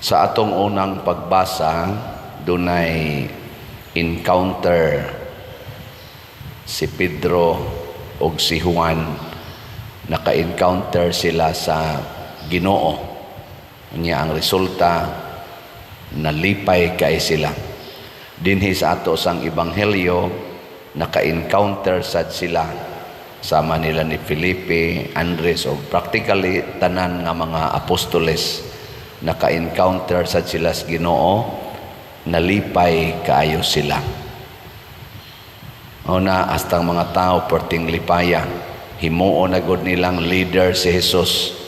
Sa atong unang pagbasa, dunay encounter si Pedro o si Juan. Naka-encounter sila sa Ginoo. Unya ang resulta, nalipay kay sila. Dinhi sa ato sang ebanghelyo, naka-encounter sad sila sama nila ni Felipe, Andres o practically tanan nga mga apostoles. Naka-encounter sad sila sa Ginoo, nalipay kaayo sila. Una, hasta mga tao perting lipaya, himuo na gud nilang leader si Jesus.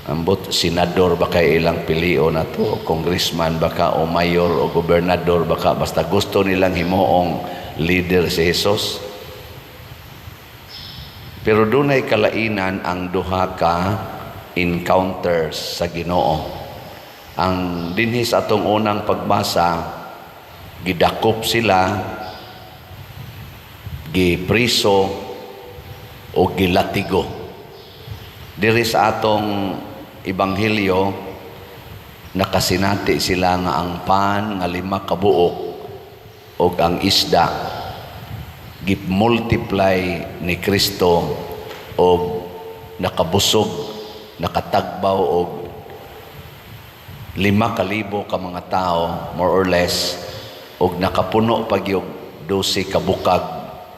Ambot senador baka ilang pilio na to, congressman baka o mayor o gobernador baka, basta gusto nilang himuong leader si Jesus. Pero dunay kalainan ang duha ka encounters sa Ginoo. Ang dinhi sa atong unang pagbasa, gidakop sila, gipriso o gilatigo. Diri sa atong ebanghelyo, nakasinati sila nga ang pan nga 5 kabuok o ang isda gip-multiply ni Kristo o nakabusog, nakatagbaw o 5,000 ka mga tao, more or less, o nakapuno pag yung 12 kabukag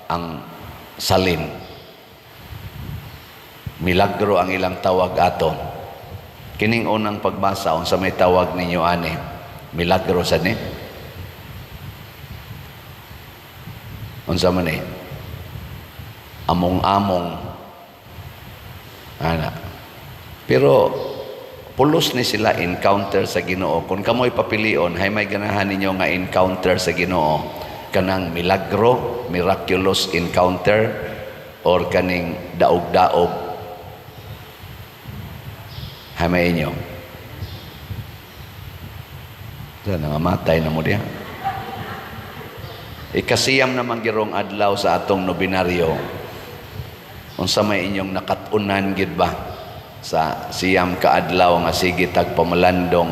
ang salin. Milagro ang ilang tawag ato. Kining unang pagbasa, unsa may tawag ninyo ani? Milagro sa ni? Unsa man ni? Among-among. Ana. Pero pulos ni sila encounter sa Ginoo. Kung kamoy papilion, hay may ganahan ninyo nga encounter sa Ginoo. Kanang milagro, miraculous encounter, or kaning daog-daog. Hay may inyo. Diyan, nangamatay na mo diya. Ikasiyam naman girong adlaw sa atong nobinaryo. Unsa may inyong nakatunan gid ba? Sa siyam kaadlaw nga sige tagpamalandong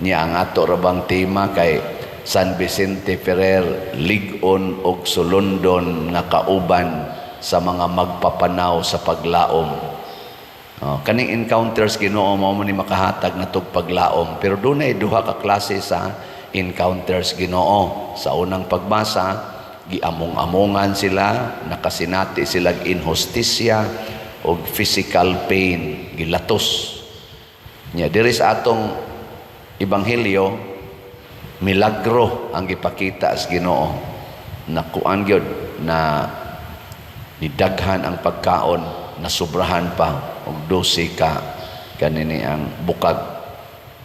niya ang ato rabang tema kay San Vicente Ferrer, lig-on og sulundon nga kauban sa mga magpapanaw sa paglaom. Kaning encounters Ginoo mao ni makahatag na tug paglaom, pero dunay duha ka klase sa encounters Ginoo. Sa unang pagbasa, giamong-amongan sila, nakasinati sila inhustisya o physical pain, gilatos. Nya diri sa atong ebanghelyo, milagro ang gipakita sa Ginoo. Nakuan gyud na nidaghan ang pagkaon, nasubrahan pa og 12 ka kanini ang bukag.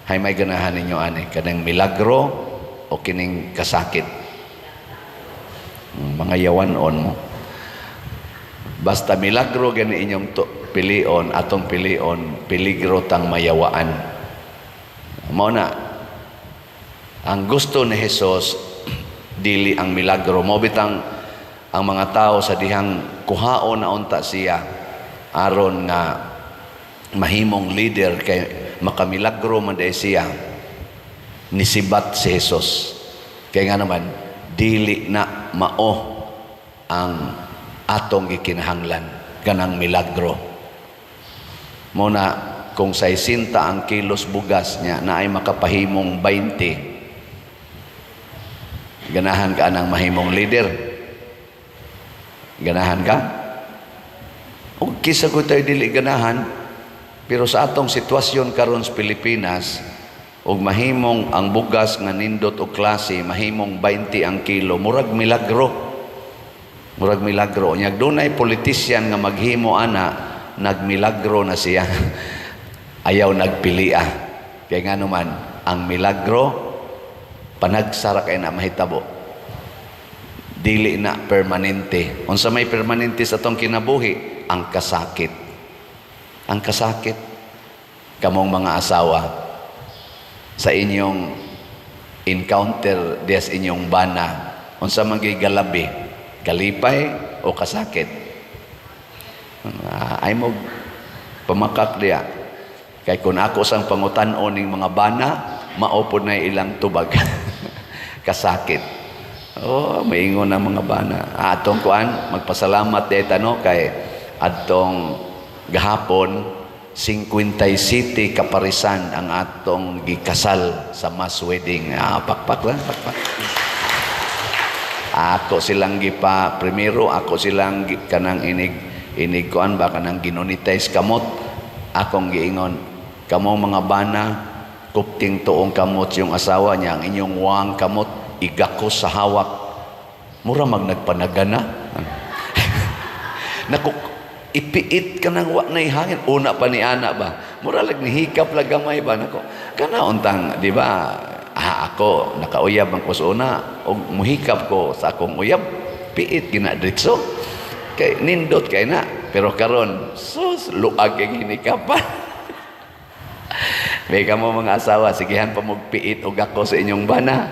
Hay may ganahan ninyo ani kanang milagro o kining kasakit. Mga yawanon mo. Basta milagro gani inyong pilion, atong pilion, peligro tang mayawaan. Mao na ang gusto ni Jesus dili ang milagro. Mo bitang ang mga tao sa dihang kuhaon na unta siya aron nga mahimong leader kay makamilagro man day siya, nisibat si Jesus. Kaya nga naman dili na mao ang atong gikinahanglan kanang milagro. Muna kung 60 ang kilos bugas niya na ay makapahimong 20, ganahan ka nang mahimong leader? Ganahan ka? O kisa ko tayo dili ganahan, pero sa atong sitwasyon karon sa Pilipinas, og mahimong ang bugas nga nindot o klase, mahimong 20 ang kilo, murag milagro. Murag milagro. Nyag dunay politisyan nga maghimo ana, nagmilagro na siya. Ayaw nagpilia. Kaya nga naman, ang milagro, panagsara kay na mahitabo. Dili na permanente. Unsa may permanente sa atong kinabuhi? Ang kasakit. Ang kasakit. Kamong mga asawa, sa inyong encounter des inyong bana, unsa man gyud galabi, kalipay o kasakit? Ay mo pamakak diya. Kay kung ako sang pangutan-on ning mga bana, maupod na ilang tubag. Kasakit. Oh, maingon ang mga bana. Atong kuan, magpasalamat dito no kay atong gahapon 57 kaparisan ang atong gikasal sa mass wedding. Pakpak lang, pakpak. Ako silang gipa primero, ako silang kanang inig kuan ba kanang ginonitize kamot. Akong giingon, kamong mga bana, kupting tuong kamot yung asawa niya, ang inyong wang kamot, igakos sa hawak. Mura nagpanagana. Naku, ipiit ka ng wak na ihangin. Una pa ni ana ba? Mura nihikap lagamay ba? Naku, kana untang, di ba? Ako, nakauyab ang ko sa una. O muhikap ko sa akong uyab. Piit, ginadritso. Kay, nindot kay na. Pero karon, sus, luag ang hinikapan. May ka mo mga asawa, sigihan pa magpiit o gako sa inyong bana.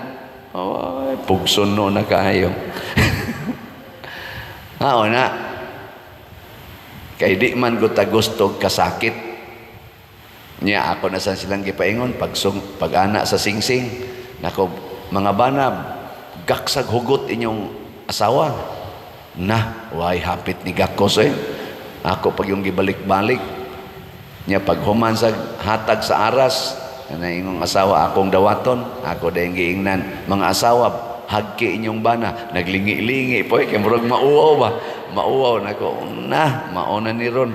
Oh, pugson no na kayo. Na. Kay di man guta gusto kasakit. Niya ako na sa silang gipaingon pag-ana sa singsing. Nako, mga bana, gaksag hugot inyong asawa. Na, why hapit ni gakos eh. Ako pag yung gibalik-balik. Niya paghuman sa hatag sa aras, na ingong asawa akong dawaton, ako dahil giingnan, mga asawa, hagki inyong bana, naglingi-lingi po, kaya murag mauwaw ba? Mauwaw na ko, mauna ni ron.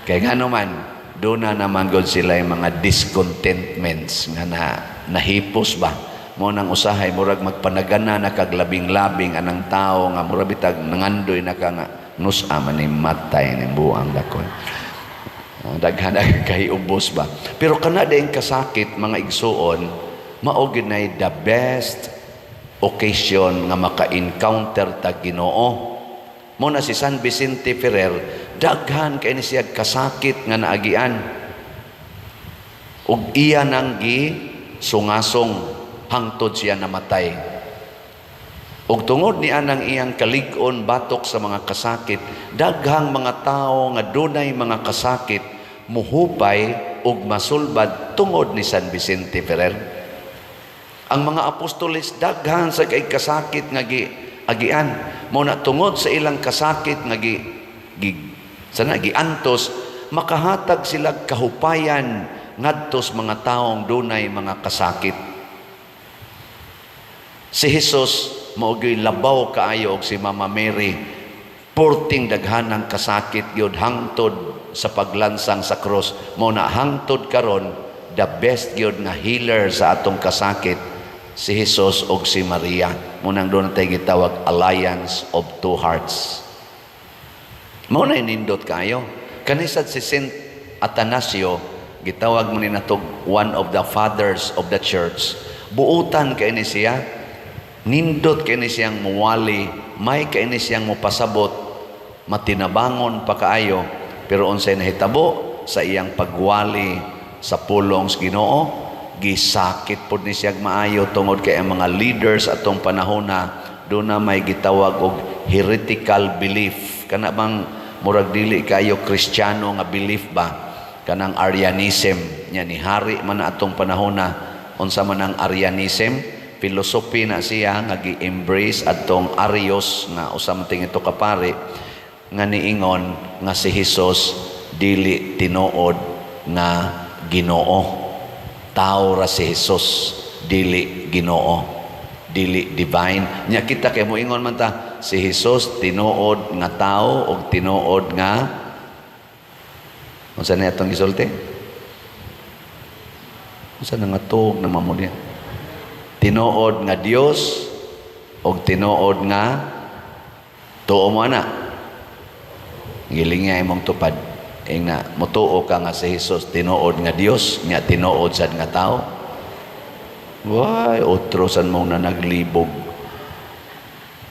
Kaya nga naman, doon na naman god sila yung mga discontentments nga nahipos ba? Mo nang usahay, murag magpanagana na kaglabing-labing anang tao nga murag bitag nangandoy na ka nga nusa man ni matay ni buang dakon. Daghan kay ubos ba. Pero kana din kasakit mga igsuon, mao gid nay the best occasion nga maka-encounter ta Ginoo. Mo na si San Vicente Ferrer, daghan kay ni siya kasakit nga naagian. Ug iya nang sungasong hangtod siya namatay. Ug tungod ni anang iyang kalig-on batok sa mga kasakit, daghang mga tao nga dunay mga kasakit muhupay ug masulbad tungod ni San Vicente Ferrer. Ang mga apostoles daghan sa kay kasakit nga agian, mo na tungod sa ilang kasakit nga giantos, makahatag sila kahupayan ngadtos mga taong dunay mga kasakit. Si Jesus maugay labaw kaayo og si Mama Mary, porting daghanang kasakit gyud hangtod sa paglansang sa cross. Mo na hangtod karon the best gyud nga healer sa atong kasakit si Jesus og si Maria. Mo nang doon tay gitawag Alliance of Two Hearts. Mo na nindot kayo kanisad si Saint Atanasio, gitawag mo ni natog one of the fathers of the church. Buutan kay ni siya, nindot kay ni siyang muwali, may kay ni siyang mupasabot, matinabangon pa kaayo, pero unsay nahitabo sa iyang pagwali sa pulong sa Ginoo, gisakit pod ni siyang maayo tungod kay ang mga leaders atong panahona do na may gitawag og heretical belief. Kana bang murag dili kayo Kristiyano nga belief ba? Kanang Arianism nya ni hari man atong panahona. Unsa man ang Arianism? Philosophy na siya nga gi-embrace atong Arios nga usam ting ito kapari nga niingon nga si Jesus dili tinuod nga Ginoo. Tao ra si Jesus, dili Ginoo, dili divine. Nya kita kay moingon man ta si Jesus tinuod nga tao og tinuod nga unsa na atong gisulti? Unsa na nga tuog na mamudya? Tinuod nga Dios og tinuod nga tuo mo na. Giling nga imong tupad. Na mutuo ka nga si Jesus tinuod nga Dios, nga tinuod sad nga tao. Why utrosan mo na naglibog.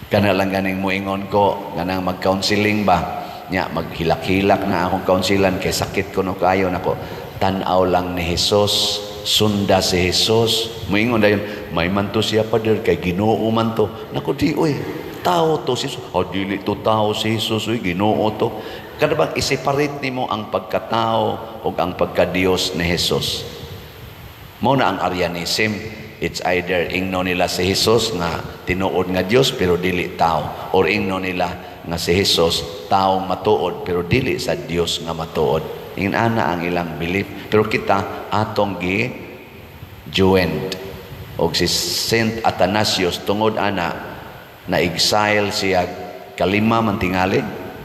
Kana lang ganing moingon ko ganang mag-counseling ba? Nya maghilak-hilak na akong counselan kay sakit ko no kayo nako. Tan-aw lang ni Jesus, sunda si Jesus. Moingon dayon, may man to siya pader kay Ginoo man to. Nako di oy, tao to si Jesus. Dili to tao si Jesus, oy Ginoo to. Kada bang i-separate nimo ang pagkatao o ang pagka-Diyos ni Jesus. Mao na ang Arianism. It's either ingno nila si Jesus nga tinuod nga Dios pero dili tao, or ingno nila nga si Jesus taong matuod pero dili sa Dios nga matuod. Ingana ang ilang belief. Pero kita atong gi-joined og si Saint Athanasius tungod ana na exile siya kalima man tingali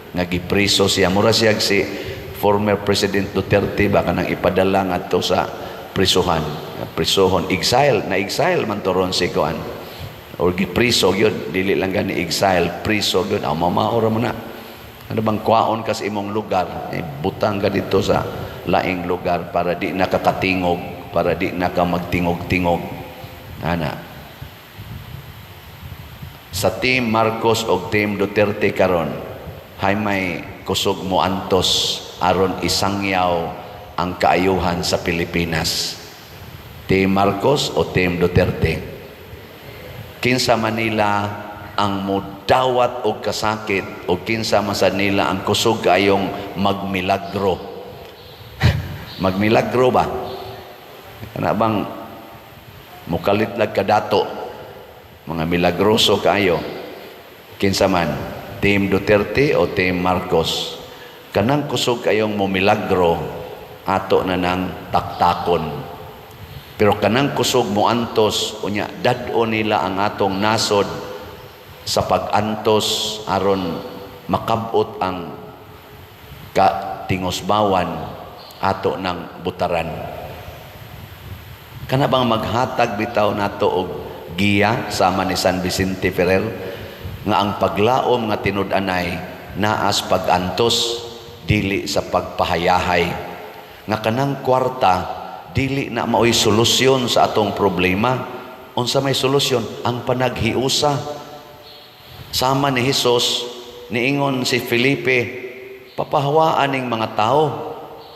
nga gipriso siya. Mura siya si former President Duterte baka nang ipadala ngadto sa prisohon, exile man toron si kuan or gipriso gyud, dili lang gani exile, priso gyud. Mamaora mo na ano bang kwaon ka sa imong lugar, butang ka dito sa laing lugar para di nakakatingog, para di naka magtingog-tingog. Ana sa Team Marcos o Team Duterte karon hay may kusog mo antos aron isangyaw ang kaayuhan sa Pilipinas. Team Marcos o Team Duterte? Kinsa Manila ang mudawat og kasakit o kinsa man sa nila ang kusog kayong magmilagro? Magmilagro ba? Kana bang mukalitlag kadato? Mga milagroso kayo. Kinsa man? Team Duterte o Team Marcos? Kanang kusog kayong mumilagro, ato na ng taktakon. Pero kanang kusog mo antos, unya dad-o nila ang atong nasod sa pag-antos aron makabot ang katingosbawan ato ng butaran. Kana bang maghatag bitaw nato og giya sama ni San Vicente Ferrer nga ang paglaom nga tinud-anay naas pag-antos dili sa pagpahayahay, nga kanang kwarta dili na maoy solusyon sa atong problema. Unsa may solusyon? Ang panaghiusa. Sama ni Hesus niingon si Felipe, papahawaan ning mga tao,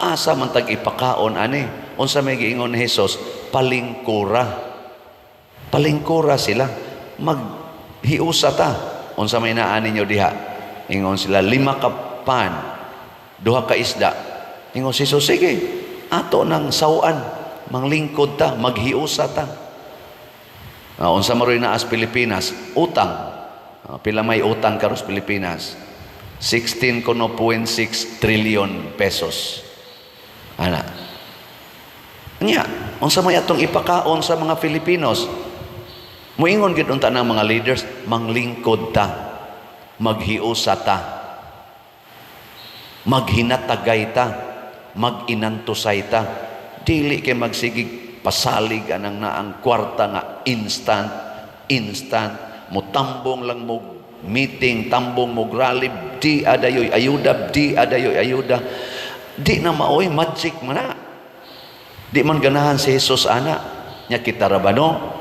asa man tag ipakaon ani. Unsa may giingon ni Hesus? Palingkura. Palingkura sila, maghiusa ta. Unsa may naa ninyo diha? Ingon sila 5 ka pan, 2 ka isda. Ingon si Jesus, sige, ato ng sawan, manglingkod ta, maghiusa ta. Unsa maroy na as Pilipinas? Utang. Pila may utang karos Pilipinas? 16.6 trillion pesos. Ana. Nya, unsa may atong ipakaon sa mga Filipinos? Muingon gid unta ng mga leaders, manglingkod ta, maghiusa ta, maghinatagay ta, maginantusay ta. Dili kay magsigig pasalig anang naang kwarta nga instant, mutambong lang mo meeting, tambong mo rally, di adayoy ayuda, di na maoy magic man na. Di man ganahan si Jesus ana, nya kita rabano,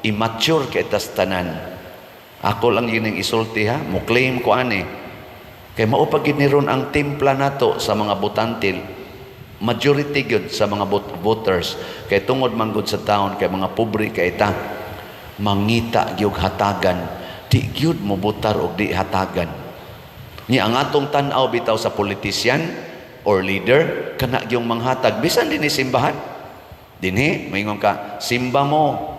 immature kay tas tanan. Ako lang yun ang isulti ha, mo claim ko ani. Kay maupagid ni ron ang timpla nato sa mga butantil, majority gyud sa mga voters, kay tungod man gud sa taon, kay mga pobre kay ta, mangita gyud hatagan, di gyud mo butar og di hatagan. Ni ang atong tan-aw bitaw sa politician or leader, kana gyung manghatag, bisan din ni simbahan. Dinhi, maingon ka, simba mo,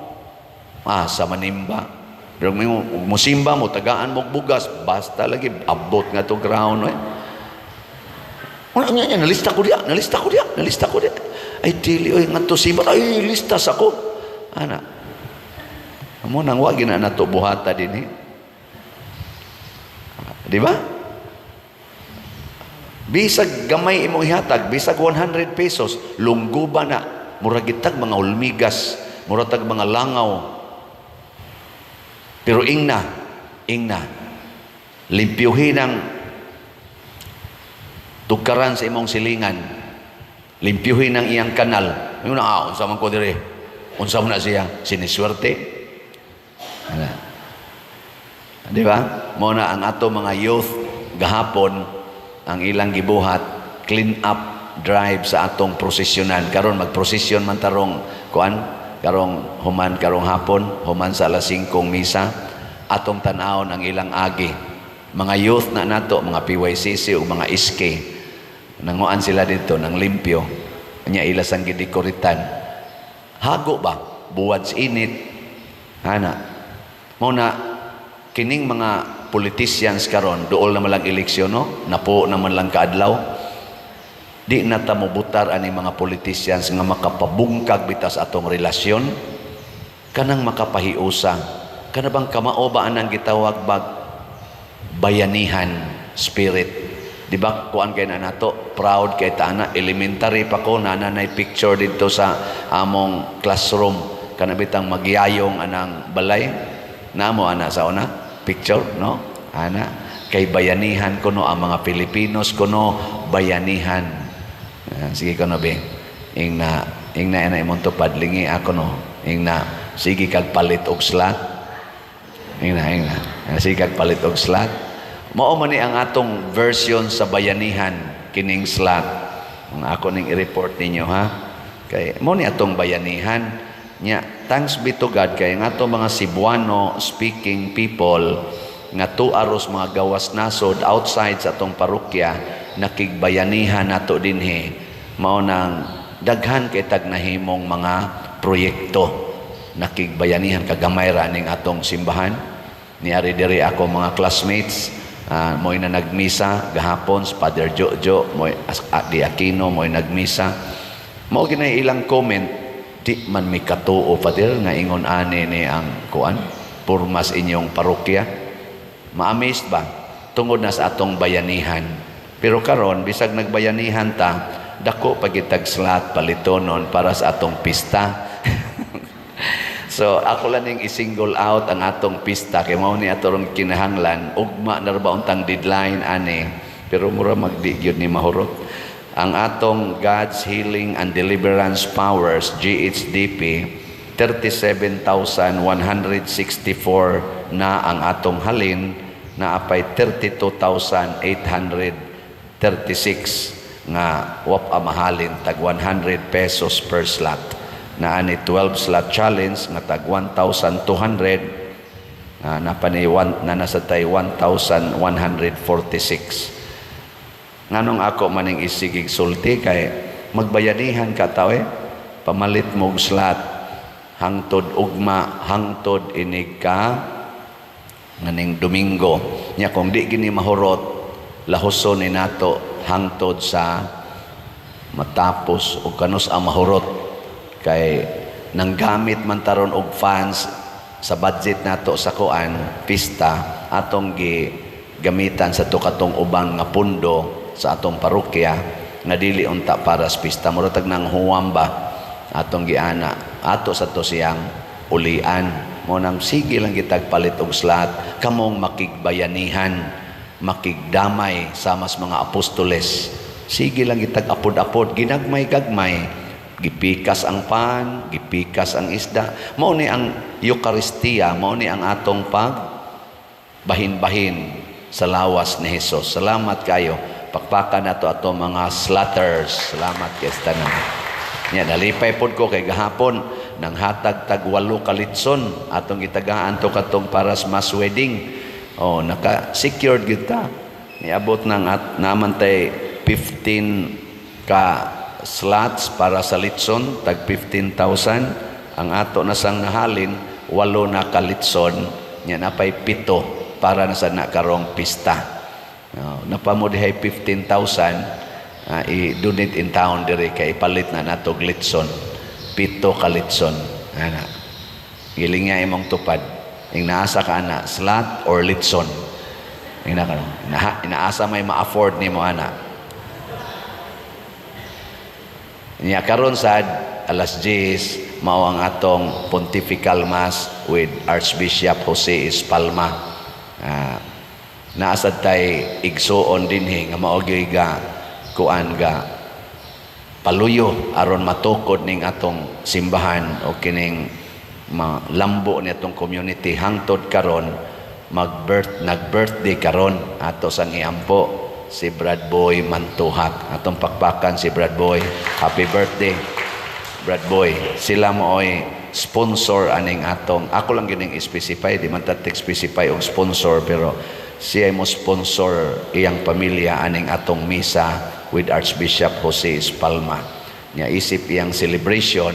sa manimba. Pero mo simba mo, tagaan mo bugas, basta lagi, abot nga to ground. Nalista ko diya. Ay, dili, nga to simba, ay, listas ako. Ana, amo nang wag na nato buhata din eh. Di ba? Bisag gamay imong ihatag, bisag 100 pesos, lungguba na, muragitag mga ulmigas, muratag mga langaw. Pero ingna, limpyuhin ang tukaran sa imong silingan, limpyuhin ang iyang kanal. Yung na, unsa man ko dire, unsa man na siya, siniswerte. Di ba? Muna ang ato mga youth gahapon, ang ilang gibuhat, clean up drive sa atong prosesyonan. Karon magprosesyon man tarong kuan, karong human karong hapon, human sa alas 5 misa, atong tan-awon ang ilang agi. Mga youth na nato, mga PYCC o mga SK, nanguan sila dito ng limpyo, nya ilas ang gidikoritan. Hago ba? Buwad sa init. Ana. Muna, kining mga politicians karon dool naman lang eleksyon, no? Napo naman lang kaadlaw. Di na ta mobutar ani mga politicians nga makapabungkag bitas atong relasyon. Kanang makapahiusa. Kana bang kamao ba anang gitawag bag bayanihan spirit? Di ba kuan kay na nato proud kay taana elementary pa ko nanay picture dito sa among classroom kana bitang magyayong anang balay namo ana sa una picture no ana kay bayanihan kuno ang mga Pilipinos kuno bayanihan. Sige kuno be ingna ina imong tupad lingi ako no ingna sige kag palit og slot ingna sige kag palit og slot. Mao man ni ang atong version sa bayanihan kining slot. Ang ako ning i-report ninyo ha. Kay mo ni atong bayanihan nya thanks be to God kay nga atong mga Cebuano speaking people nga tuaros mga gawas nasod outside sa atong parokya nakigbayanihan nato dinhi mao nang daghan kay tag nahimong mga proyekto nakigbayanihan kagamay ra ning atong simbahan. Niari diri ako mga classmates mo'y na nagmisa gahapon sa Father Jojo mo'y di Aquino mo'y nagmisa mo ginay ilang comment di man mi katuo Father nga ingon ani ni ang kuan purmas inyong parokya ma-amazed ba tungod na sa atong bayanihan pero karon bisag nagbayanihan ta dako pagitag slot palitonon para sa atong pista. So ako lang ning i-single out ang atong pista kay mao ni atorong kinahanglan ugma na ba untang deadline ani pero mura magdi gyud ni mahurot ang atong God's Healing and Deliverance Powers GHDP 37,164 na ang atong halin na apay 32,836 nga wap mahalin tag 100 pesos per slot. Na ani 12 slot challenge nga tag 1,200 na nasa tay 1,146 nganong ako maning isigig sulti kay magbayanihan ka taw pamalit mo og slot hangtod ugma hangtod inig ka nganing Domingo nya kung di gini mahurot lahuson ni nato hangtod sa matapos og kanus ang mahurot kay nanggamit man taron og funds sa budget nato sa kuan pista atong gamitan sa tukatong ubang nga pundo sa atong parokya nga dili unta para sa pista murag nang huwamba atong giana ato sa to siyang ulian mo nang sige lang gitag palit og slot kamong makigbayanihan makigdamay sa mas mga apostoles sige lang gitag apod-apod ginagmay-gagmay gipikas ang pan, gipikas ang isda. Mao ni ang Eucharistia, mao ni ang atong bahin-bahin sa lawas ni Hesus. Salamat kayo. Pakpakan nato ato mga slaughters. Salamat kay tanan. Nya nalipay pod ko kay gahapon nang hatag tag 8 kalitson atong gitagaan to katong para sa mass wedding. Oh, naka-secured gyud ta. Niabot nang naman tay 15 ka slots para sa litson tag 15,000 ang ato na sang nahalin 8 na kalitson nya napay 7 para na sa nakarong pista napamodihay 15,000 i-donate in town diri kay ipalit na nato litson 7 ka litson ana giling nga imong tupad ing naasa ka ana slot or litson inaasa may ma-afford nimo ana. Nya karon sad alas 10 mao ang atong Pontifical Mass with Archbishop Jose Espalma. Naasad tay igsuon dinhi nga mao gyud ga kuan ga paluyo aron matukod ning atong simbahan o kining lambo ni atong community hangtod karon nag-birthday karon ato sang iampo si Brad Boy Mantuhak. Atong pakpakan si Brad Boy. Happy birthday, Brad Boy. Sila mo ay sponsor aning atong, ako lang gining specify, di man tatik specify og sponsor, pero siya mo sponsor iyang pamilya aning atong misa with Archbishop Jose Espalma. Nya isip iyang celebration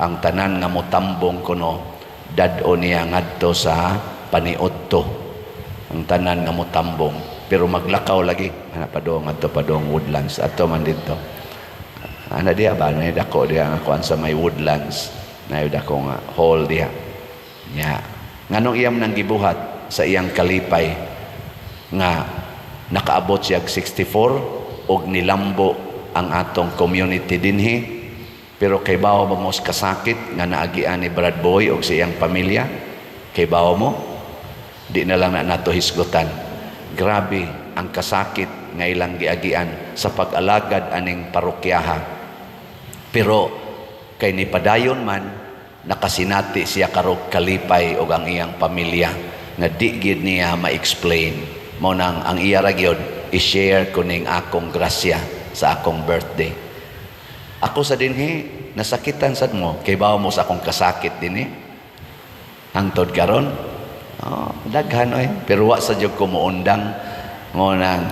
ang tanan nga motambong kuno dad-o niya ngadto sa paniudto, ang tanan nga motambong, pero maglakaw lagi ana padong adto padong Woodlands ato man dito ana diha ba na dako diha nga kuan sa may Woodlands na dako nga hall diha nya nganong iyam nang gibuhat sa iyang kalipay nga nakaabot siya 64 og nilambo ang atong community dinhi, pero kay bawo ba mo kasakit nga naagian ni Brad Boy og sa iyang pamilya, kay bawo mo di na lang na nato hisgutan. Grabe ang kasakit nga ilang giagian sa pag-alagad aning parokyaha, pero kay ni padayon man nakasinati siya karog kalipay og ang iyang pamilya nga di gid niya ma-explain. Mao nang ang iya ra gyud i-share kuning akong grasya sa akong birthday. Ako sa dinhi nasakitan sad mo kay bawo mo sa akong kasakit dinhi hangtod karon. Daghan oy, pero wa sa jud ko moundang mo nang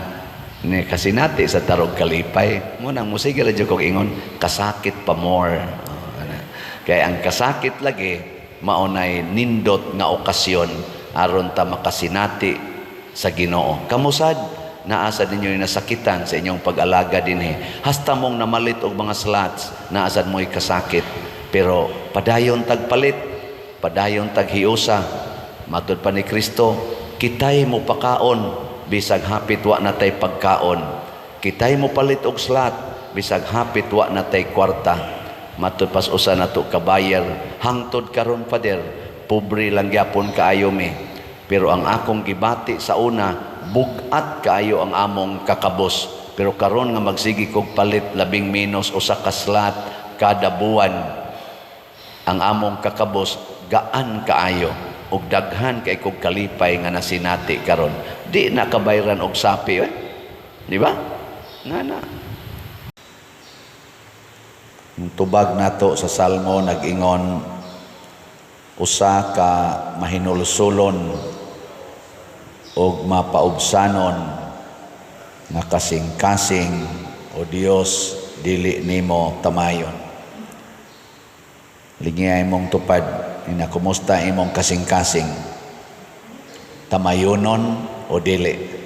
ni kasinati sa tarog kalipay mo nang musige ra jud ko ingon kasakit pa more. Kay ang kasakit lagi maunay nindot nga okasyon aron ta makasinati sa Ginoo. Kamusad naasa ninyo nasakitan sa inyong pag-alaga dinhi. Hasta mong namalit og mga slots, naasad mo'y kasakit. Pero padayon tagpalit, padayon taghiusa. Matod pa ni Kristo, kitay mo pakaon, bisag hapit wa natay pagkaon. Kitay mo palit og slot, bisag hapit wa natay kwarta. Matod pas usa nato kabayar, hangtod karon pader, pobre lang gyapon kaayo mi. Pero ang akong gibati sa una, bugat kaayo ang among kakabos. Pero karon nga magsigi kog palit labing minus usa ka slot kada buwan. Ang among kakabos gaan kaayo ug daghan kay kog kalipay nga nasinati karon. Di na kabayran og sapi Di ba? Ngana. Tubag nato sa Salmo nag-ingon usa ka mahinulsulon og mapaubsanon nga kasing-kasing o Dios dili nimo tamayon. Lingay mong tupad ina kumusta imong kasing-kasing, tamayonon o dili.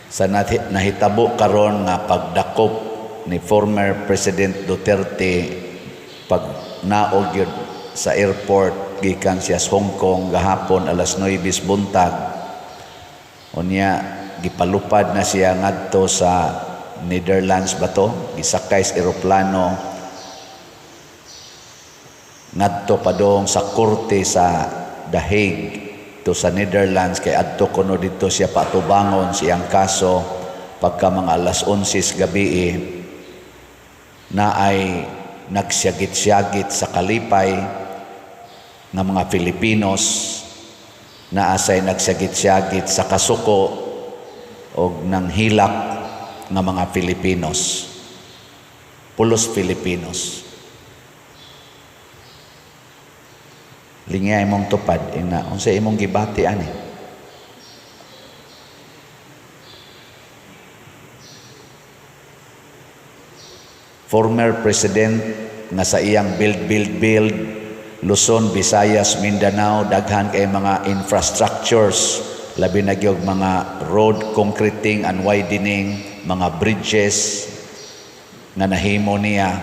Sa nahitabo karon nga pagdakop ni former President Duterte pag naog yun sa airport gikan siya sa Hong Kong gahapon alas 9 buntag, unya gipalupad na siya ngadto sa Netherlands ba to, gisakay sa eroplano ngadto padong sa korte sa The Hague to sa Netherlands, kay adto kuno dito siya patubangon siyang kaso pagka mga alas 11 gabi na ay nagsyagit-syagit sa kalipay ng mga Filipinos, na asay nagsyagit-syagit sa kasuko o ng hilak ng mga Filipinos, pulos Filipinos. Lingay mong tupad ina unsa imong gibati ani. Former president nga sa iyang build Luzon, Visayas, Mindanao, daghan kay mga infrastructures, labi na gyud mga road concreting and widening, mga bridges nga nahimo niya.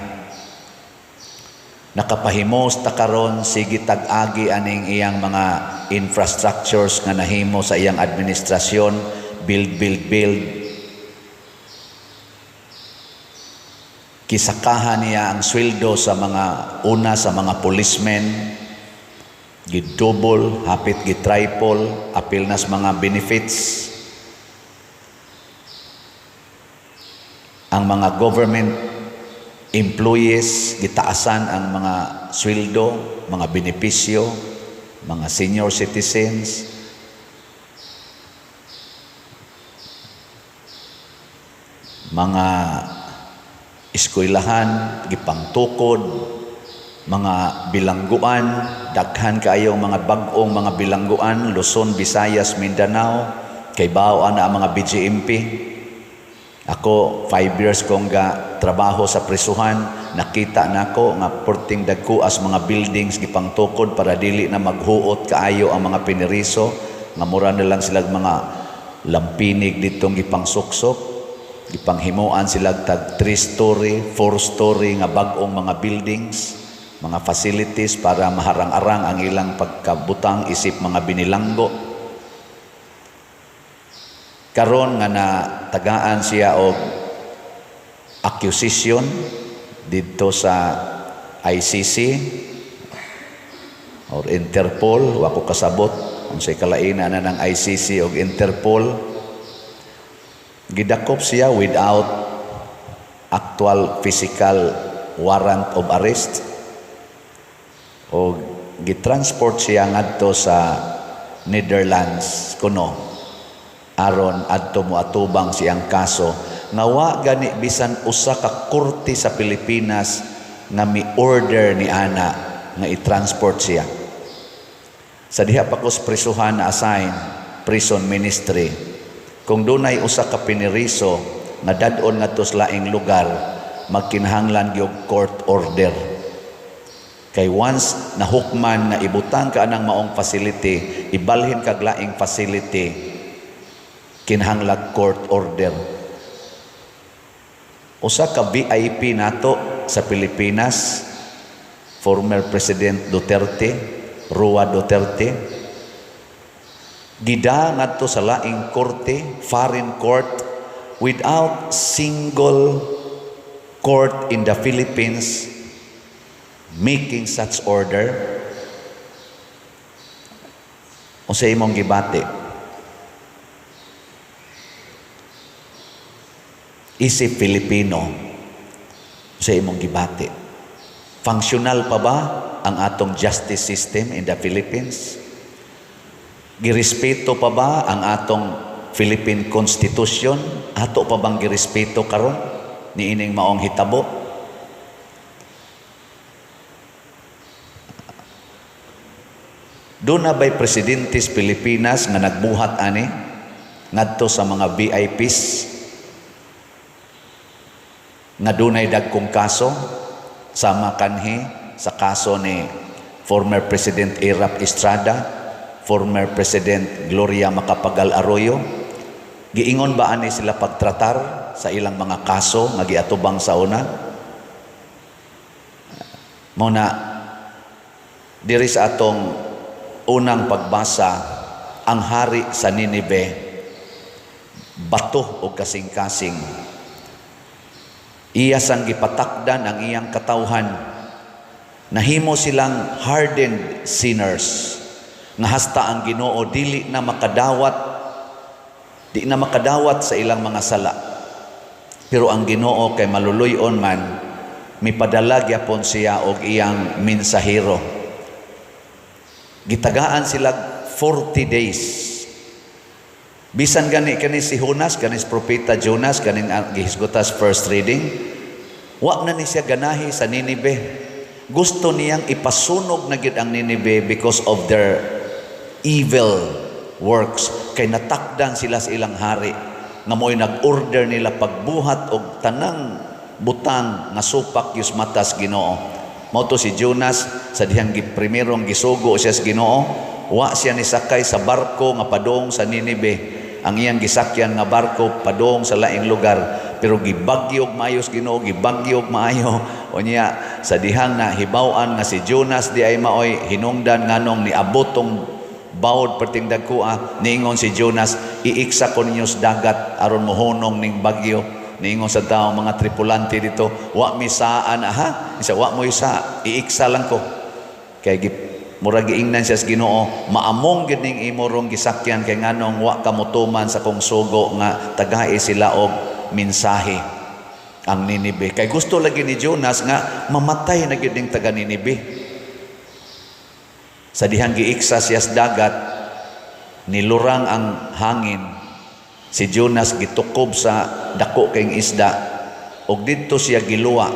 Nakapahimos ta karon sige tag-agi aning iyang mga infrastructures nga nahimo sa iyang administrasyon, build. Kisakahan niya ang sweldo sa mga policemen, gid-double, hapit gid-triple, apil nas mga benefits. Ang mga government employees, gitaasan ang mga sweldo, mga benepisyo, mga senior citizens. Mga eskwelahan, gipangtukod, mga bilangguan, daghan kayo mga bag-ong mga bilangguan, Luzon, Visayas, Mindanao, kay bao ana ang mga BGMP. Ako 5 years kong trabaho sa prisuhan, nakita nako nga porting dagkuas mga buildings gipangtukod para dili na maghuot kaayo ang mga piniriso, nga mura na lang sila mga lampinig ditong gipangsuksok, gipanghimuan sila tag 3-story, 4-story nga bag-ong mga buildings, mga facilities para maharang-arang ang ilang pagkabutang isip mga binilanggo. Karon nga natagaan siya og accusation dito sa ICC or Interpol, wa ko kasabot unsay kalainan na ng ICC og Interpol. Gidakop siya without actual physical warrant of arrest o gitransport siya ngadto sa Netherlands kuno aron adto moatubang siyang kaso nga wa gani bisan usa ka korte sa Pilipinas nga mi-order ni ana nga i-transport siya. Sa diha pa ko sa prisuhan na assign prison ministry, kung dunay usa ka piniriso nga dad-on ngadto sa laing lugar, magkinahanglan gyud court order. Kay once nahukman na ibutang ka anang maong facility, ibalhin kag laing facility, kinahanglan court order. Usa ka VIP nato sa Pilipinas, former President Duterte, Roa Duterte, gida ngadto sa laing korte, foreign court, without single court in the Philippines making such order. Unsay imong gibati? Isip Filipino, unsay imong gibati? Functional pa ba ang atong justice system in the Philippines? Girespeto pa ba ang atong Philippine Constitution? Ato pa bang girespeto karon niining maong hitabo? Doon na ba'y presidentes Pilipinas nga nagbuhat ani ngadto sa mga VIPs nga dunay dagkong kaso sama kanhi sa kaso ni former President Erap Estrada, former President Gloria Macapagal Arroyo? Giingon ba ani sila pagtratar sa ilang mga kaso nga giatubang sa una? Muna diri sa atong unang pagbasa, ang hari sa Ninive bato o kasing-kasing. Iya sang gipatakdan ang iyang katawhan. Nahimo silang hardened sinners nga hasta ang Ginoo di na makadawat sa ilang mga sala. Pero ang Ginoo kay maluluyon man, mipadala gyapon siya og iyang mensahero. Gitagaan sila 40 days. Bisan gani si Jonas, si propeta Jonas, kaning gihisgotas first reading, wa na ni siya ganahi sa Ninive. Gusto niyang ipasunog na gid ang Ninive because of their evil works. Kay natakdan sila sa ilang hari nga mo'y nag-order nila pagbuhat og tanang butang nga supak yus matas Ginoo. Mao to si Jonas sa dihang primerong gisugo siya sa Ginoo, wa siya ni sakay sa barko nga padong sa Ninive. Ang iyang gisakyan nga barko padong sa laing lugar, pero gibagyog maayo sa Ginoo, gibagyog maayo. Unya sa dihang na hibaw-an nga si Jonas di ay maoy hinungdan nganong ni abotong bawod perting dagkua, niingon si Jonas, iiksa ko ninyo sa dagat aron mohunong ning bagyo. Niingon sa tao mga tripulante dito, wa misaan aha, isa wa mo isa, iiksa lang ko. Kay murag giingnan siya sa Ginoo, maamong gid ning imorong gisakyan kay nganong wa kamutuman sa kong sugo nga tagay sila og mensahe ang Ninive. Kay gusto lagi ni Jonas nga mamatay na gid ning taga Ninive. Sa dihang giiksa siya sa dagat, nilurang ang hangin. Si Jonas gitukob sa dako kayong isda og dito siya giluwa.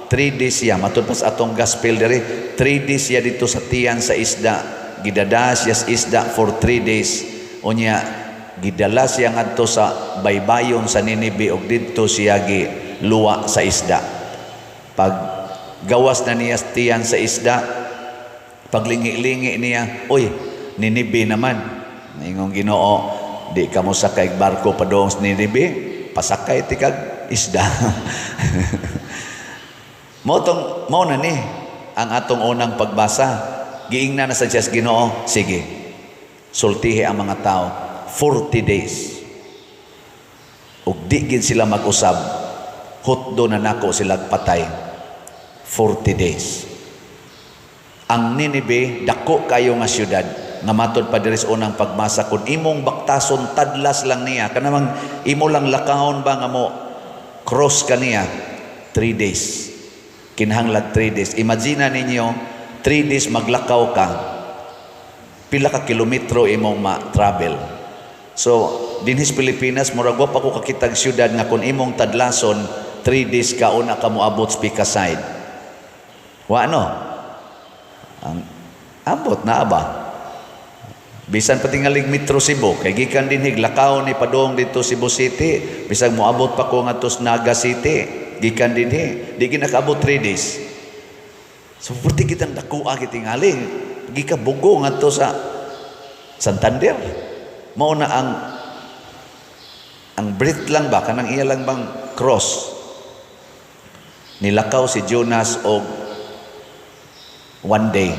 3 days siya, matod pa sa atong gospel diri, 3 days siya dito sa tiyan sa isda. Gidada siya sa isda for 3 days. Unya gidala siya ngadto sa baybayon sa Ninibe ug didto siya luwa sa isda. Pag gawas na niya tiyan sa isda, paglingi-lingi niya, "Uy, Ninibe naman." Ingong Ginoo, "Di ka mo sakay barko padong sa Ninibe, pasakay ti kag isda." Mao na ni ang atong unang pagbasa. Giingna na sa Diyos Ginoo, sige, sultihi ang mga tao 40 days. Ug di gid sila mag-usab, hutdo na nako sila patay. 40 days. Ang Ninibe, dako kayo nga syudad, nga matod pa diri sa unang pagbasa, kung imong baktason tadlas lang niya, kanamang imo lang lakahon ba nga mo cross kaniya, 3 days. Kinahanglan 3 days. Imagine ninyo, 3 days maglakaw ka, pila ka kilometro imong ma-travel. So, dinhis Pilipinas, murag wa pa ko kakitag syudad nga kung imong tadlason, 3 days ka una ka moabot sa pika side. Wa no? Ang abot na aba. Bisan pati nga Metro Cebu, kay gikan dinhig lakaw ni padong dito Cebu City, bisag moabot pa ko ngadto sa Naga City, gikan dinhi, di ginakaabot 3 days. So, purti kitang dakua kitingali. Gikabugo nga to sa Santander. Mauna ang breath lang ba? Kanang iya lang bang cross? Nilakaw si Jonas og 1 day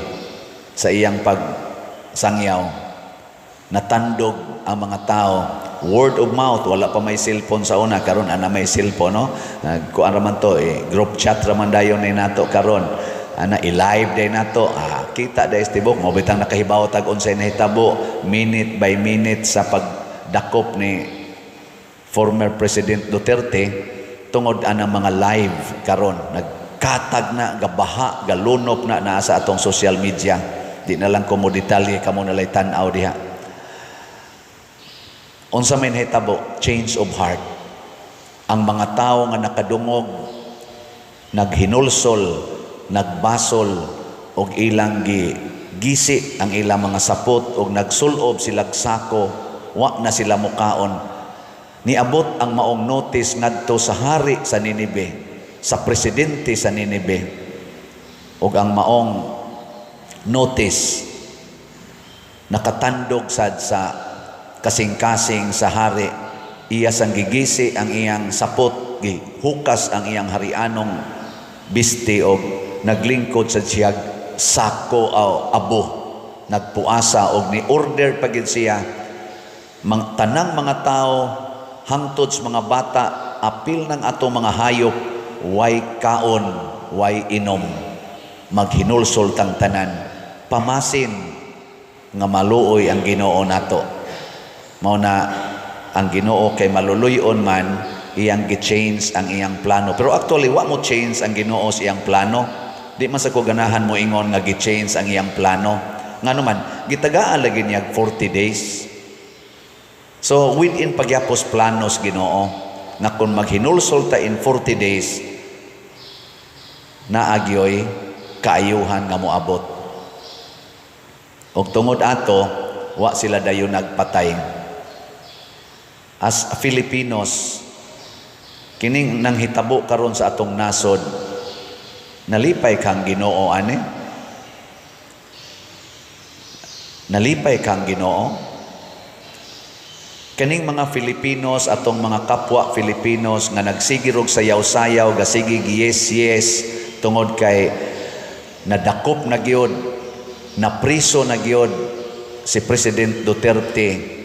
sa iyang pagsangyaw. Natandog ang mga tao. Word of mouth. Wala pa may cellphone sa una. Karon ana may cellphone, no? Kuan raman to, group chat raman dayon ni nato karon. Ana i-live day nato, kita day stibok mo bitang nakahibaw tag unsay nahitabo minute by minute sa pagdakop ni former President Duterte tungod anang mga live karon nagkatag na gabaha galunop na naa sa atong social media. Di na lang ko mo detalye kamo nalay tan-aw diha. Unsa may nahitabo? Change of heart. Ang mga tawo nga nakadungog naghinulsol, nagbasol og ilang gisi ang ilang mga sapot og nagsulob silang sako, wa na sila mukaon. Niabot ang maong notice ngadto sa hari sa Ninibe, sa presidente sa Ninibe, og ang maong notice nakatandog sad sa kasing-kasing sa hari. Iya sang gigisi ang iyang sapot, gihukas ang iyang harianong biste og naglingkod sa siyag sako o abo, nagpuasa og ni order pagid siya tanang mga tao hangtod sa mga bata, apil ng ato mga hayop, way kaon, way inom, maghinulsol tang tanan, pamasin nga maluoy ang Ginoo nato. Mao na ang Ginoo kay maluluyon man, iyang gi-change ang iyang plano. Pero actually wa mo change ang Ginoo sa iyang plano. Di man sa ko ganahan mo ingon nga gi-change ang iyang plano. Ngano man, gitagaan lagi niya 40 days. So within pagyapos planos Ginoo na kung maghinulsol ta in 40 days, naagyoy kaayuhan nga moabot. Og tungod ato, wa sila dayon nagpatay. As Filipinos, kining nang hitabo karon sa atong nasod, nalipay kang Ginoo ani? Nalipay kang Ginoo? Kaning mga Filipinos, atong mga kapwa Filipinos nga nagsigirog sayaw-sayaw, gasigi yes tungod kay nadakop na gyud, napriso na gyud si President Duterte.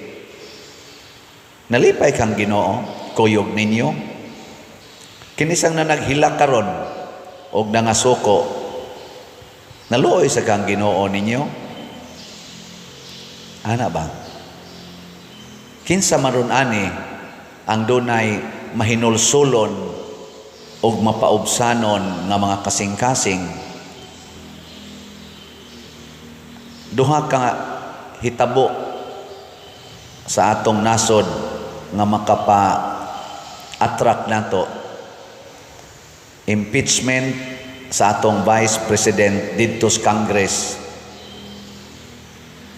Nalipay kang Ginoo? Kuyog ninyo? Kinisang na naghila karon og nangasuko, naluoy sa kang Ginoo ninyo? Ana ba? Kinsa maron ani ang dunay mahinulsulon og mapaubsanon nga mga kasing-kasing? Duha ka hitabo sa atong nasod nga makapa-attract nato. Impeachment sa atong Vice President dito sa Congress.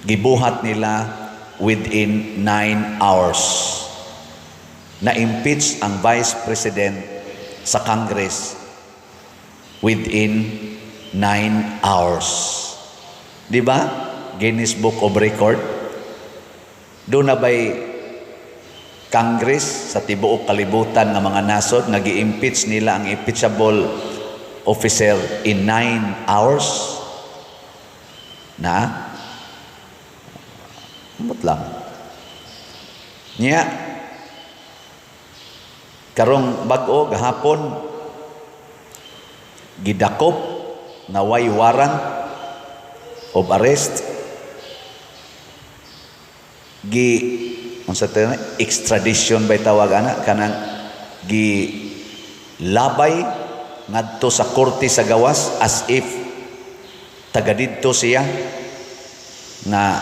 Gibuhat nila within 9 hours. Na-impeach ang Vice President sa Congress within 9 hours. Di ba? Guinness Book of Record. Doon na ba'y Congress sa tibuok kalibutan ng mga nasod, nag-i-impeach nila ang impeachable officer in 9 hours? Na? Umot lang. Niya, karong bag-o, gahapon, gidakop, naway warrant of arrest, extradition by tawag ana, kanang labay ngadto sa korte sa gawas as if taga didto siya nga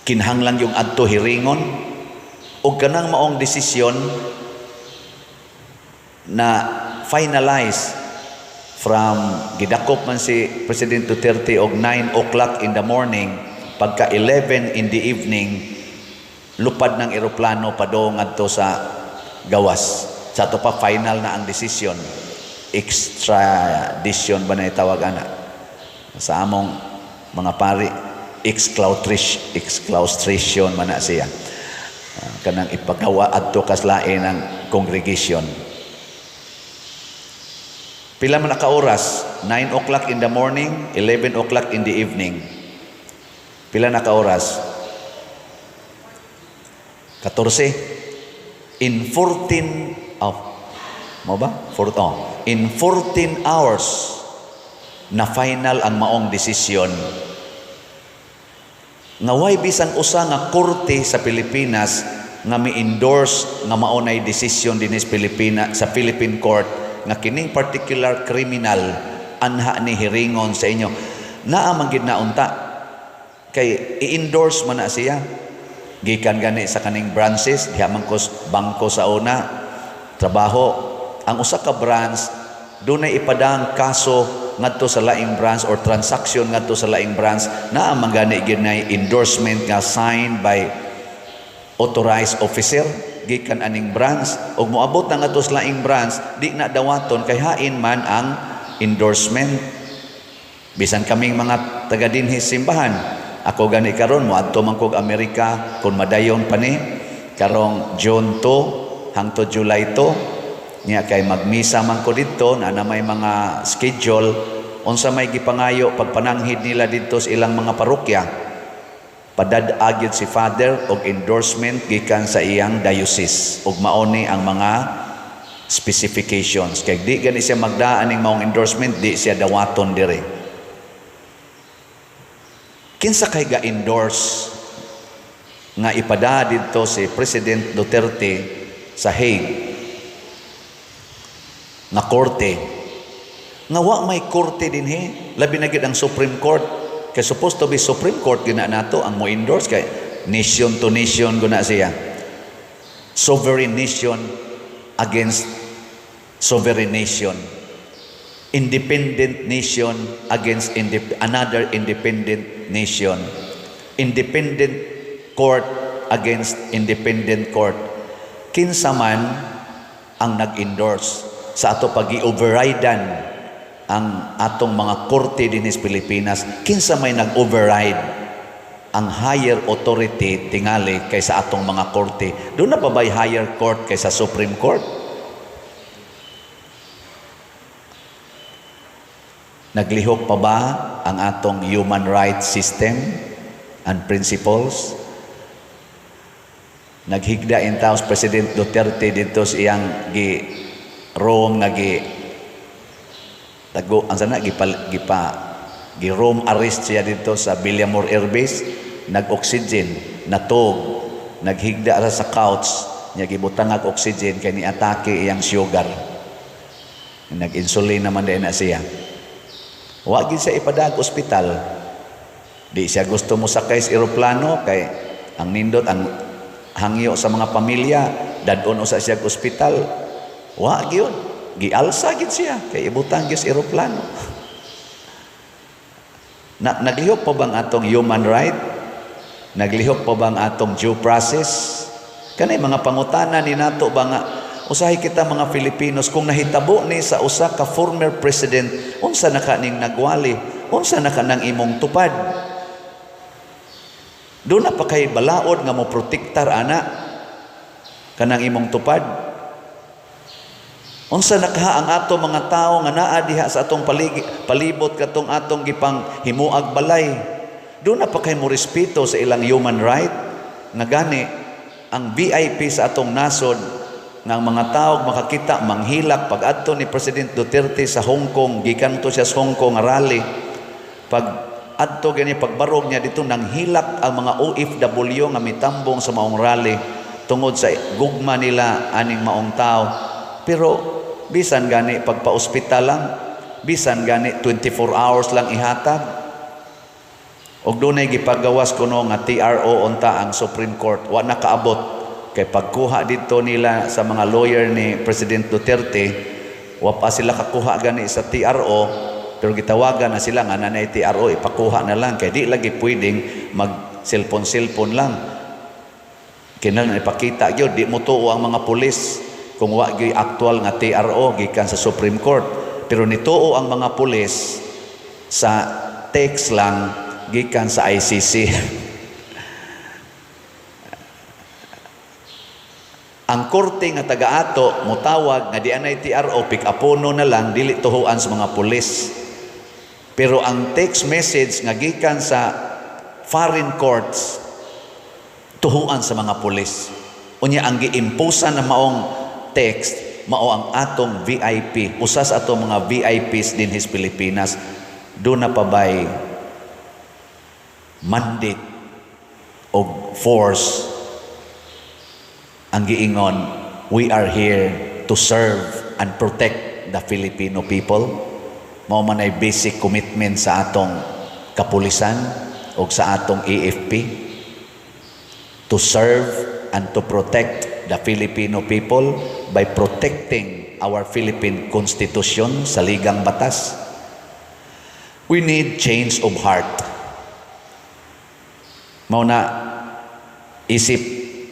kinahanglan yung adto hiringon, o kanang maong desisyon na finalize from gidakop man si President Duterte og 9 o'clock in the morning, pagka 11 in the evening lupad ng eroplano padong adto sa gawas. Sa ato pa final na ang desisyon, extradition ba na itawag ana sa among mga pari, exclaustration man na siya, kanang ipagawa adto kaslain ng congregation. Pila man ka oras? 9 o'clock in the morning, 11 o'clock in the evening. Pila na ka oras? 14. In 14 in 14 hours na final ang maong desisyon. Naway bisan usa nga korte sa Pilipinas nga mi-endorse nga maunay desisyon dinis Pilipinas sa Philippine Court nga kining particular criminal anha ni hiringon sa inyo. Naa man gid naunta kay i-endorse man na siya. Gikan gani sa kaning branches, diha man ko bangko sa una, trabaho. Ang usa ka branch, dunay ipadang kaso ngadto sa laing branch or transaction ngadto sa laing branch, naa man gani gid na endorsement nga signed by authorized officer gikan aning branch, ug moabot na ngadto sa laing branch, di na dawaton kay hain man ang endorsement. Bisan kaming mga taga dinhi simbahan, ako gani karon moadto man kog Amerika kun madayon pa ni karong June 2 hangtod July 2 niya kay magmisa man ko didto na may mga schedule unsa may gipangayo pagpananghid nila didto sa ilang mga parokya. Padad-agid si Father og endorsement gikan sa iyang diocese ug mauni ang mga specifications kay di gani siya magdaan ning maong endorsement, di siya dawaton dire. Kinsa kay ga-endorse nga ipada dito si President Duterte sa Hague nga korte nga wa may korte dinhi, labi na gid ang Supreme Court kay supposed to be Supreme Court gina nato ang mo endorse kay nation to nation guna siya, sovereign nation against sovereign nation, independent nation against another independent nation, independent court against independent court. Kinsa man ang nag-endorse sa ato pag-i-overridean ang atong mga korte dinis Pilipinas? Kinsa may nag-override ang higher authority tingali kaysa atong mga korte? Doon na pa ba'y higher court kaysa Supreme Court? Naglihok pa ba ang atong human rights system and principles? Naghigda in taos President Duterte dito sa iyang Rome nga Rome arrest siya dito sa Villamor Air Base, nag-oxygen, natog, naghigda ra sa couch, niya gibutang ang oxygen kay ni-atake iyang sugar. Nag-insulin naman din na siya. Wa gid siya ipadag ospital. Di siya gusto mo sakay sa eroplano kay ang nindot ang hangyo sa mga pamilya, dadon usa siya sa ospital. Wa gyud, gialsa gid siya kay ibutang gyud sa eroplano. Naglihok pa bang atong human right Naglihok pa bang atong due process? Kanay mga pangutana ni nato ba nga usahay kita mga Filipinos kung nahitabo ni sa usa ka former president, unsa na kaning nagwali, unsa na kanang imong tupad? Doon na pa kay balaod nga mo protektar ana kanang imong tupad. Unsa nakaha ang ato mga tao nga naa diha sa atong palibot katong atong gipang himuag balay. Doon na pa kay mo respeto sa ilang human right nga gani ang VIP sa atong nasod nga ang mga tao makakita manghilak pag adto ni President Duterte sa Hong Kong, gikan to siya sa Hong Kong rally. Pag adto gani pagbarog niya dito nang hilak ang mga OFW nga mitambong sa maong rally tungod sa gugma nila aning maong tao. Pero bisan gani pagpa-ospital lang, bisan gani 24 hours lang ihatag. Og dunay gipagawas kuno nga TRO unta ang Supreme Court, wa nakaabot kay pagkuha dito nila sa mga lawyer ni President Duterte, wa pa sila kakuha gani sa TRO, pero gitawagan na sila nga nanay TRO ipakuha na lang kay di lagi pwedeng mag cellphone lang. Kinahanglan ipakita gyud di mo tuo ang mga pulis kung wa gyud actual nga TRO gikan sa Supreme Court, pero nituo ang mga pulis sa text lang gikan sa ICC. Ang korte nga taga-ato mutawag nga di anay TRO pick-upono na lang dili tuhuan sa mga pulis. Pero ang text message nga gikan sa foreign courts tuhuan sa mga pulis. Unya ang giimposan na maong text mao ang atong VIP, usas atong mga VIPs din his Pilipinas. Doon na pabay mandate o force ang giingon, we are here to serve and protect the Filipino people. Mao man ay basic commitment sa atong kapulisan o sa atong AFP, to serve and to protect the Filipino people by protecting our Philippine Constitution sa ligang batas. We need change of heart. Mao na isip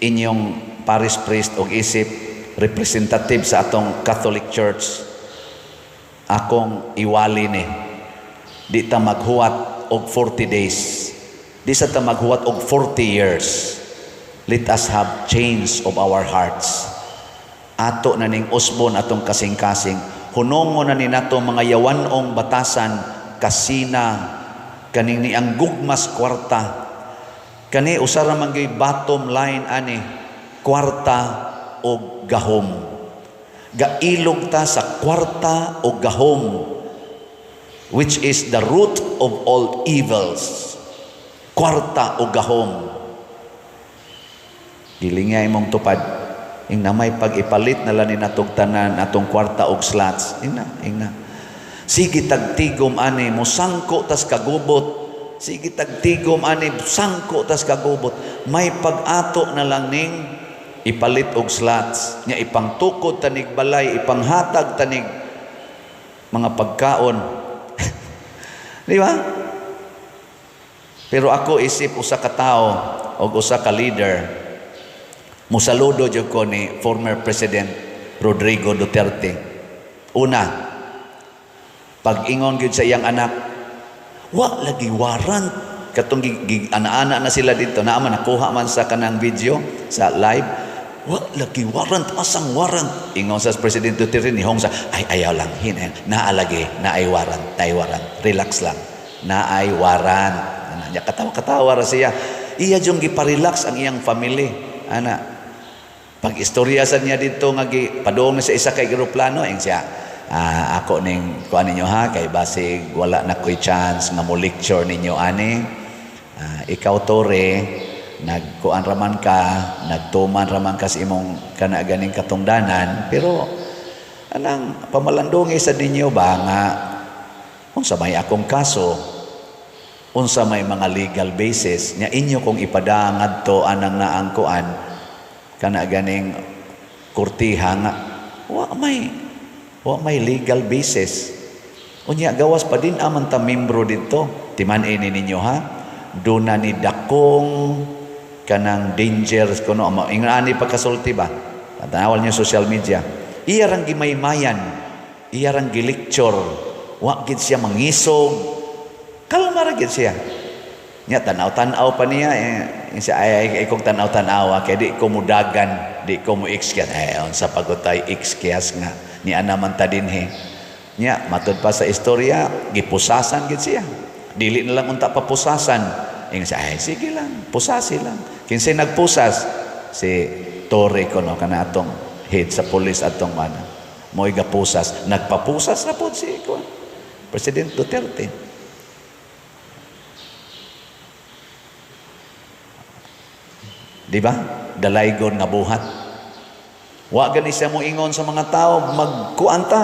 inyong parish priest o isip representative sa atong Catholic Church, akong iwali ni di ta maghuwat og 40 days, di sa ta maghuwat og 40 years. Let us have change of our hearts. Ato na ning usbon atong kasing-kasing, hunongon na ni nato mga yawanong batasan, kasina kaning ni ang gugmas kwarta. Kani usara man gyud bottom line ani, kwarta o gahom. Gailog ta sa kwarta o gahom, which is the root of all evils. Kwarta o gahom. Gilingay mong tupad. Ing namay pag-ipalit na lang ni natong tanan atong kwarta og slots. Ingna. Sige tagtigom ani, musangko tas kagubot. Sige tagtigom ani, sangko tas kagubot. May pag-ato na lang ning ipalit og slots. Nya ipangtukod tanig balay, ipanghatag tanig mga pagkaon. Di ba? Pero ako isip usa ka tao o usa ka leader, musaludo jud ko ni former President Rodrigo Duterte. Una, pag-ingon gyud sa iyang anak, wa lagi warrant. Katong ana-ana na sila dito, naaman nakuha man sa kanang video sa live, wa lagi warrant, asang warrant. Ingon sa President Duterte ni Hong sa, ayaw lang, naalagi, naay warrant, relax lang, naay warrant. Nya katawa-katawa ra siya. Iya jung giparelax ang iyang family. Ana, pag-istorya sa niya dito nga padung sa isa kay eroplano ing siya, ako ning kuan ninyo ha kay basig wala na koy chance nga mo lecture ninyo ani, ikaw tore nagkuan raman ka, nagtuman raman ka sa imong kana ganing katungdanan, pero anang pamalandungi sa dinyo ba nga unsa may akong kaso, unsa may mga legal basis nya inyo kung ipadangad to anang naang kuan kana ganing kurtiha nga wa may legal basis. Unya gawas pa din aman ta membro dito. Timan ini ninyo ha. duna ni dakong kanang dangers kuno ingani pagkasulti ba tanawal niyo social media iya rang gimaymayan iya rang gilecture wa gid siya mangisog kalma ra gid siya nya tanaw-tanaw pa niya siya ay kog tanaw-tanaw kay di ko mudagan di ko mo exkias unsa pagutay exkias nga ni ana man ta dinhi nya matud pa sa istorya gipusasan gid siya dili na lang unta papusasan siya sige lang pusasi lang kinsay nagpusas si Torre kuno kana atong head sa police atong mana mo'y gapusas nagpapusas na po si President Duterte. Di ba? Dalaygon nga buhat. Wa gani siya mo ingon sa mga tao, magkuanta,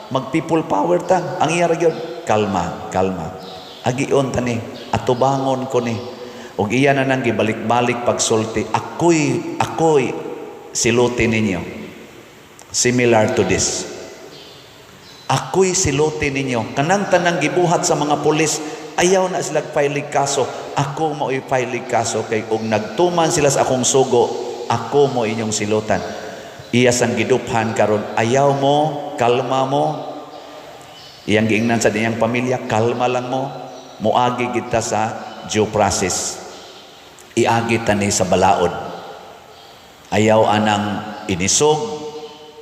mag people power ta. Ang iya ra gyud, kalma, kalma. Agion ta ni, atubangon ko ni. Og iya na nang gibalik-balik pagsulti, ako'y siluti ninyo. Similar to this. Ako'y siluti ninyo. Kanang tanang gibuhat sa mga pulis, ayaw na sila pailig kaso. Ako mo ipailig kaso kay og nagtuman sila sa akong sugo, ako mo inyong silutan. Iya sang giduphan karon, ayaw mo, kalma mo. Iyang giingnan sa diyang pamilya, kalma lang mo. Muagi kita sa due process. Iagi tani sa balaod. Ayaw anang inisog,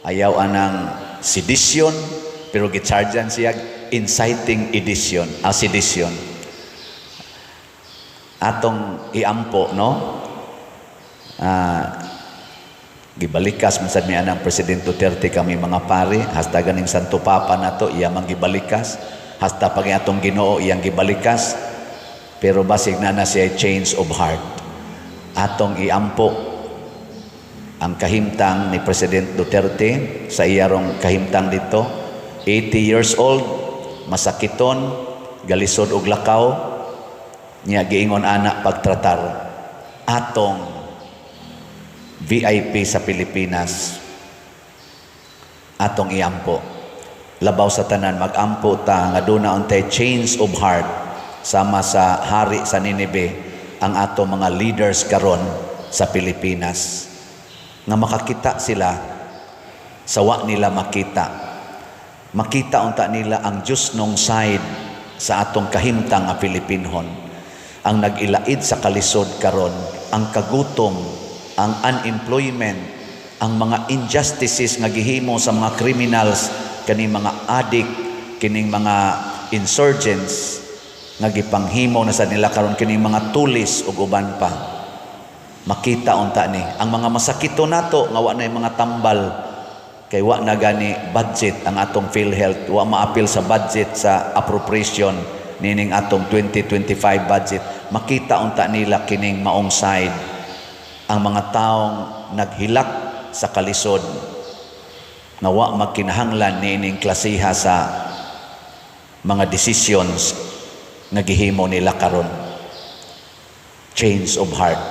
ayaw anang sedisyon, pero gichargean siya inciting sedition. Atong iampo no gibalikas man sad niya ng President Duterte kami mga pare hasta ganing Santo Papa nato iya mang gibalikas hasta pag atong Ginoo iyang gibalikas pero basig na siya change of heart atong iampo ang kahimtang ni President Duterte sa iyarong kahimtang dito 80 years old masakiton galisod og lakaw niya giingon anak pagtratar atong VIP sa Pilipinas atong iampo labaw sa tanan magampo ta nga duna untay change of heart sama sa hari sa Ninibe ang atong mga leaders karon sa Pilipinas nga makakita sila sa wa nila makita unta nila ang Diyos nung side sa atong kahimtang nga Pilipinhon ang nag-ilaid sa kalisod karon, ang kagutom, ang unemployment, ang mga injustices nga gihimo sa mga criminals, kaning mga addict, kining mga insurgents nga gipanghimo na sa nila karon kining mga tulis ug uban pa. Makita unta ni ang mga masakito nato nga wa nay mga tambal kay wa na gani budget ang atong PhilHealth, wa maapil sa budget sa appropriation nining atong 2025 budget. Makita unta nila kining maong side ang mga taong naghilak sa kalisod na wa magkinahanglan nining klasiha sa mga decisions nga gihimo nila karon. Change of heart.